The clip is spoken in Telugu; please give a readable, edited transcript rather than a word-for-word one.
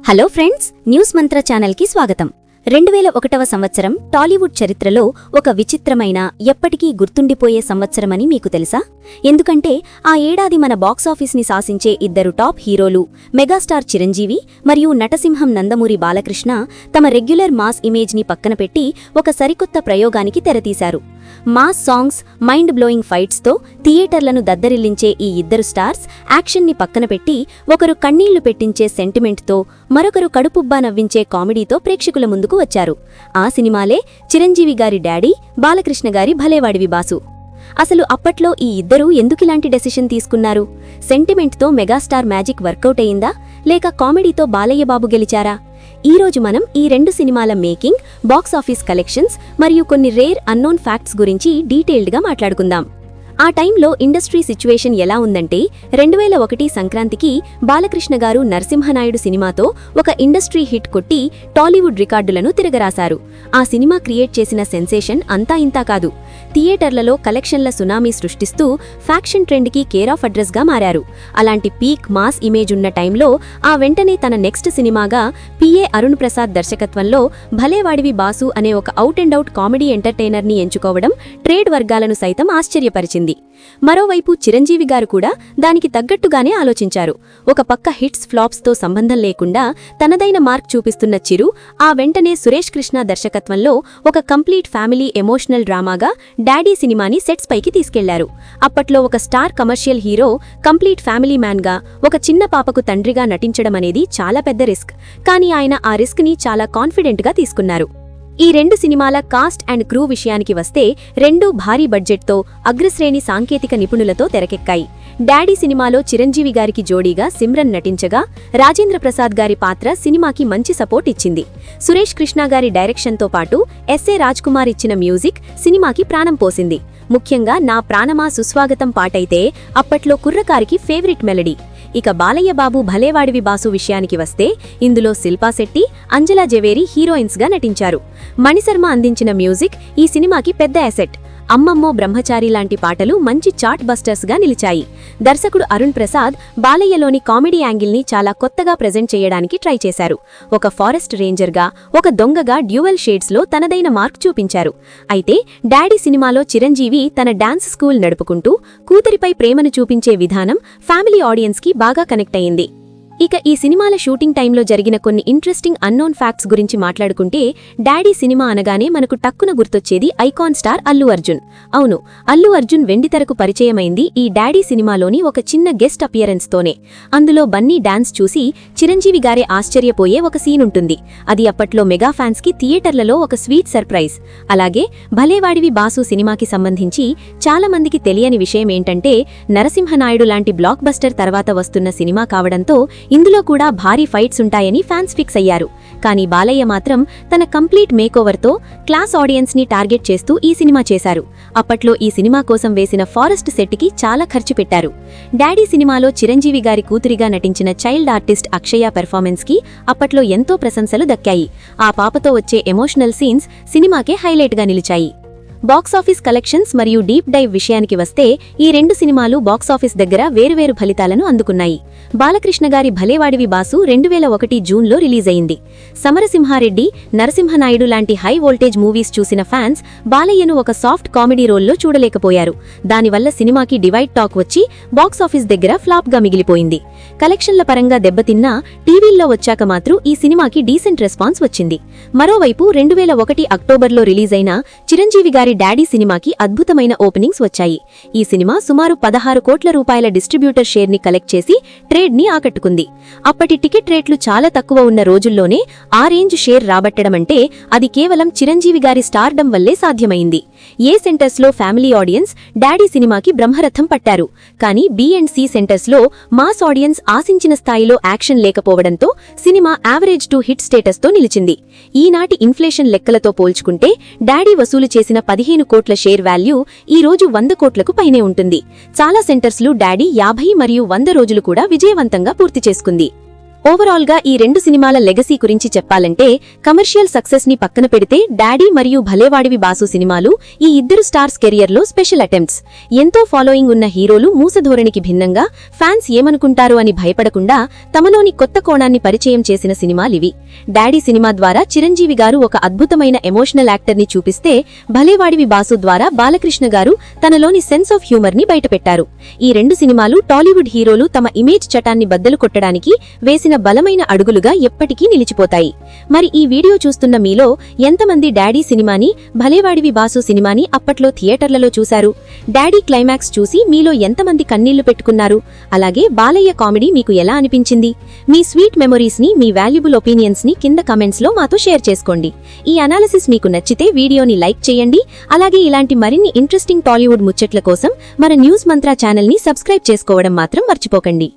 హలో ఫ్రెండ్స్, న్యూస్ మంత్ర ఛానల్కి స్వాగతం. 2001వ సంవత్సరం టాలీవుడ్ చరిత్రలో ఒక విచిత్రమైన, ఎప్పటికీ గుర్తుండిపోయే సంవత్సరమని మీకు తెలుసా? ఎందుకంటే ఆ ఏడాది మన బాక్సాఫీస్ని శాసించే ఇద్దరు టాప్ హీరోలు మెగాస్టార్ చిరంజీవి మరియు నటసింహం నందమూరి బాలకృష్ణ తమ రెగ్యులర్ మాస్ ఇమేజ్ని పక్కన పెట్టి ఒక సరికొత్త ప్రయోగానికి తెరతీశారు. మాస్ సాంగ్స్, మైండ్ బ్లోయింగ్ ఫైట్స్తో థియేటర్లను దద్దరిల్లించే ఈ ఇద్దరు స్టార్స్ యాక్షన్ని పక్కన పెట్టి ఒకరు కన్నీళ్లు పెట్టించే సెంటిమెంట్తో, మరొకరు కడుపుబ్బా నవ్వించే కామెడీతో ప్రేక్షకుల ముందుకు వచ్చారు. ఆ సినిమాలే చిరంజీవి గారి డాడీ, బాలకృష్ణ గారి భలేవాడివి బాసు. అసలు అప్పట్లో ఈ ఇద్దరూ ఎందుకిలాంటి డెసిషన్ తీసుకున్నారు? సెంటిమెంట్తో మెగాస్టార్ మ్యాజిక్ వర్కౌట్ అయిందా, లేక కామెడీతో బాలయ్య బాబు గెలిచారా? ఈరోజు మనం ఈ రెండు సినిమాల మేకింగ్, బాక్సాఫీస్ కలెక్షన్స్ మరియు కొన్ని రేర్ అన్నోన్ ఫ్యాక్ట్స్ గురించి డీటెయిల్డ్గా మాట్లాడుకుందాం. ఆ టైంలో ఇండస్ట్రీ సిచ్యువేషన్ ఎలా ఉందంటే, 2001 సంక్రాంతికి బాలకృష్ణ గారు నరసింహనాయుడు సినిమాతో ఒక ఇండస్ట్రీ హిట్ కొట్టి టాలీవుడ్ రికార్డులను తిరగరాశారు. ఆ సినిమా క్రియేట్ చేసిన సెన్సేషన్ అంతా ఇంతా కాదు. థియేటర్లలో కలెక్షన్ల సునామీ సృష్టిస్తూ ఫ్యాక్షన్ ట్రెండ్కి కేర్ ఆఫ్ అడ్రస్గా మారారు. అలాంటి పీక్ మాస్ ఇమేజ్ ఉన్న టైంలో ఆ వెంటనే తన నెక్స్ట్ సినిమాగా పిఏ అరుణ్ ప్రసాద్ దర్శకత్వంలో భలేవాడివి బాసు అనే ఒక అవుట్ అండ్ అవుట్ కామెడీ ఎంటర్టైనర్ని ఎంచుకోవడం ట్రేడ్ వర్గాలను సైతం ఆశ్చర్యపరిచింది. మరోవైపు చిరంజీవి గారు కూడా దానికి తగ్గట్టుగానే ఆలోచించారు. ఒక పక్క హిట్స్ ఫ్లాప్స్తో సంబంధం లేకుండా తనదైన మార్క్ చూపిస్తున్న చిరు ఆ వెంటనే సురేష్ కృష్ణ దర్శకత్వంలో ఒక కంప్లీట్ ఫ్యామిలీ ఎమోషనల్ డ్రామాగా డాడీ సినిమాని సెట్స్ పైకి తీసుకెళ్లారు. అప్పట్లో ఒక star commercial hero complete family మ్యాన్గా, ఒక చిన్న పాపకు తండ్రిగా నటించడం అనేది చాలా పెద్ద రిస్క్. కానీ ఆయన ఆ రిస్క్ని చాలా కాన్ఫిడెంట్గా తీసుకున్నారు. ఈ రెండు సినిమాల కాస్ట్ అండ్ క్రూ విషయానికి వస్తే, రెండూ భారీ బడ్జెట్తో, అగ్రశ్రేణి సాంకేతిక నిపుణులతో తెరకెక్కాయి. డాడీ సినిమాలో చిరంజీవి గారికి జోడీగా సిమ్రన్ నటించగా, రాజేంద్ర ప్రసాద్ గారి పాత్ర సినిమాకి మంచి సపోర్ట్ ఇచ్చింది. సురేష్ కృష్ణ గారి డైరెక్షన్తో పాటు ఎస్ఏ రాజ్ కుమార్ ఇచ్చిన మ్యూజిక్ సినిమాకి ప్రాణం పోసింది. ముఖ్యంగా నా ప్రాణమా సుస్వాగతం పాటైతే అప్పట్లో కుర్రకారికి ఫేవరెట్ మెలడీ. ఇక బాలయ్య బాబు భలేవాడివి బాసు విషయానికి వస్తే, ఇందులో శిల్పా శెట్టి, అంజలా జవేరి హీరోయిన్స్గా నటించారు. మణిశర్మ అందించిన మ్యూజిక్ ఈ సినిమాకి పెద్ద అసెట్. అమ్మమ్మో బ్రహ్మచారి లాంటి పాటలు మంచి చార్ట్ బస్టర్స్గా నిలిచాయి. దర్శకుడు అరుణ్ ప్రసాద్ బాలయ్యలోని కామెడీ యాంగిల్ని చాలా కొత్తగా ప్రెజెంట్ చేయడానికి ట్రై చేశారు. ఒక ఫారెస్ట్ రేంజర్గా, ఒక దొంగగా డ్యూయల్ షేడ్స్లో తనదైన మార్క్ చూపించారు. అయితే డాడీ సినిమాలో చిరంజీవి తన డాన్స్ స్కూల్ నడుపుకుంటూ కూతురిపై ప్రేమను చూపించే విధానం ఫ్యామిలీ ఆడియన్స్కి బాగా కనెక్ట్ అయింది. ఇక ఈ సినిమాల షూటింగ్ టైంలో జరిగిన కొన్ని ఇంట్రెస్టింగ్ అన్నోన్ ఫ్యాక్ట్స్ గురించి మాట్లాడుకుంటే, డాడీ సినిమా అనగానే మనకు టక్కున గుర్తొచ్చేది ఐకాన్ స్టార్ అల్లు అర్జున్. అవును, అల్లు అర్జున్ వెండితెరకు పరిచయమైంది ఈ డాడీ సినిమాలోని ఒక చిన్న గెస్ట్ అపియరెన్స్తోనే. అందులో బన్నీ డాన్స్ చూసి చిరంజీవి గారే ఆశ్చర్యపోయే ఒక సీన్ ఉంటుంది. అది అప్పట్లో మెగా ఫ్యాన్స్కి థియేటర్లలో ఒక స్వీట్ సర్ప్రైజ్. అలాగే భలేవాడివి బాసు సినిమాకి సంబంధించి చాలా మందికి తెలియని విషయం ఏంటంటే, నరసింహనాయుడు లాంటి బ్లాక్ బస్టర్ తర్వాత వస్తున్న సినిమా కావడంతో ఇందులో కూడా భారీ ఫైట్స్ ఉంటాయని ఫ్యాన్స్ ఫిక్స్ అయ్యారు. కానీ బాలయ్య మాత్రం తన కంప్లీట్ మేకోవర్తో క్లాస్ ఆడియన్స్ని టార్గెట్ చేస్తూ ఈ సినిమా చేశారు. అప్పట్లో ఈ సినిమా కోసం వేసిన ఫారెస్ట్ సెట్కి చాలా ఖర్చు పెట్టారు. డాడీ సినిమాలో చిరంజీవి గారి కూతురిగా నటించిన చైల్డ్ ఆర్టిస్ట్ అక్షయ పెర్ఫార్మెన్స్కి అప్పట్లో ఎంతో ప్రశంసలు దక్కాయి. ఆ పాపతో వచ్చే ఎమోషనల్ సీన్స్ సినిమాకే హైలైట్గా నిలిచాయి. బాక్సాఫీస్ కలెక్షన్స్ మరియు డీప్ డైవ్ విషయానికి వస్తే, ఈ రెండు సినిమాలు బాక్సాఫీస్ దగ్గర వేరువేరు ఫలితాలను అందుకున్నాయి. బాలకృష్ణ గారి భలేవాడివి బాసు 2001 జూన్లో రిలీజ్ అయింది. సమరసింహారెడ్డి, నరసింహనాయుడు లాంటి హై వోల్టేజ్ మూవీస్ చూసిన ఫ్యాన్స్ బాలయ్యను ఒక సాఫ్ట్ కామెడీ రోల్లో చూడలేకపోయారు. దానివల్ల సినిమాకి డివైడ్ టాక్ వచ్చి బాక్సాఫీస్ దగ్గర ఫ్లాప్గా మిగిలిపోయింది. కలెక్షన్ల పరంగా దెబ్బతిన్నా టీవీల్లో వచ్చాక మాత్రం ఈ సినిమాకి డీసెంట్ రెస్పాన్స్ వచ్చింది. మరోవైపు 2001 అక్టోబర్లో రిలీజ్ అయిన చిరంజీవి గారి డాడీ సినిమాకి అద్భుతమైన ఓపెనింగ్స్ వచ్చాయి. ఈ సినిమా సుమారు 16 కోట్ల రూపాయల డిస్ట్రిబ్యూటర్ షేర్ని కలెక్ట్ చేసి ట్రేడ్ని ఆకట్టుకుంది. అప్పటి టికెట్ రేట్లు చాలా తక్కువ ఉన్న రోజుల్లోనే ఆ రేంజ్ షేర్ రాబట్టడమంటే అది కేవలం చిరంజీవి గారి స్టార్డమ్ వల్లే సాధ్యమైంది. ఏ సెంటర్స్లో ఫ్యామిలీ ఆడియన్స్ డాడీ సినిమాకి బ్రహ్మరథం పట్టారు. కానీ బి అండ్ సి సెంటర్స్లో మాస్ ఆడియన్స్ ఆశించిన స్థాయిలో యాక్షన్ లేకపోవడంతో సినిమా యావరేజ్ టు హిట్ స్టేటస్తో నిలిచింది. ఈనాటి ఇన్ఫ్లేషన్ లెక్కలతో పోల్చుకుంటే డాడీ వసూలు చేసిన 15 కోట్ల షేర్ వాల్యూ ఈ రోజు 100 కోట్లకు పైనే ఉంటుంది. చాలా సెంటర్స్లు డాడీ 50 మరియు 100 రోజులు కూడా విజయవంతంగా పూర్తి చేసుకుంది. ఓవరాల్ గా ఈ 2 సినిమాల లెగసీ గురించి చెప్పాలంటే కమర్షియల్ సక్సెస్ ని పక్కన పెడితే డాడీ మరియు భలేవాడివి బాసు సినిమాలు ఈ ఇద్దరు స్టార్స్ కెరియర్ లో స్పెషల్ అటెంప్ట్స్. ఎంతో ఫాలోయింగ్ ఉన్న హీరోలు మూసధోరణికి భిన్నంగా ఫ్యాన్స్ ఏమనుకుంటారు అని భయపడకుండా తమలోని కొత్త కోణాన్ని పరిచయం చేసిన సినిమాలివి. డాడీ సినిమా ద్వారా చిరంజీవి గారు ఒక అద్భుతమైన ఎమోషనల్ యాక్టర్ ని చూపిస్తే భలేవాడివి బాసు ద్వారా బాలకృష్ణ గారు తనలోని సెన్స్ ఆఫ్ హ్యూమర్ ని బయటపెట్టారు. ఈ 2 సినిమాలు టాలీవుడ్ హీరోలు తమ ఇమేజ్ చటాన్ని బద్దలు కొట్టడానికి వేసిన బలమైన అడుగులుగా ఎప్పటికీ నిలిచిపోతాయి. మరి ఈ వీడియో చూస్తున్న మీలో ఎంతమంది డాడీ సినిమాని భలేవాడివి బాసు సినిమాని అప్పట్లో థియేటర్లలో చూశారు? డాడీ క్లైమాక్స్ చూసి మీలో ఎంతమంది కన్నీళ్లు పెట్టుకున్నారు? అలాగే బాలయ్య కామెడీ మీకు ఎలా అనిపించింది? మీ స్వీట్ మెమొరీస్ ని, మీ వాల్యుబుల్ ఒపీనియన్స్ ని కింద కమెంట్స్ లో మాతో షేర్ చేసుకోండి. ఈ అనాలిసిస్ మీకు నచ్చితే వీడియోని లైక్ చేయండి. అలాగే ఇలాంటి మరిన్ని ఇంట్రెస్టింగ్ టాలీవుడ్ ముచ్చట్ల కోసం మన న్యూస్ మంత్రా ఛానల్ ని సబ్స్క్రైబ్ చేసుకోవడం మాత్రం మర్చిపోకండి.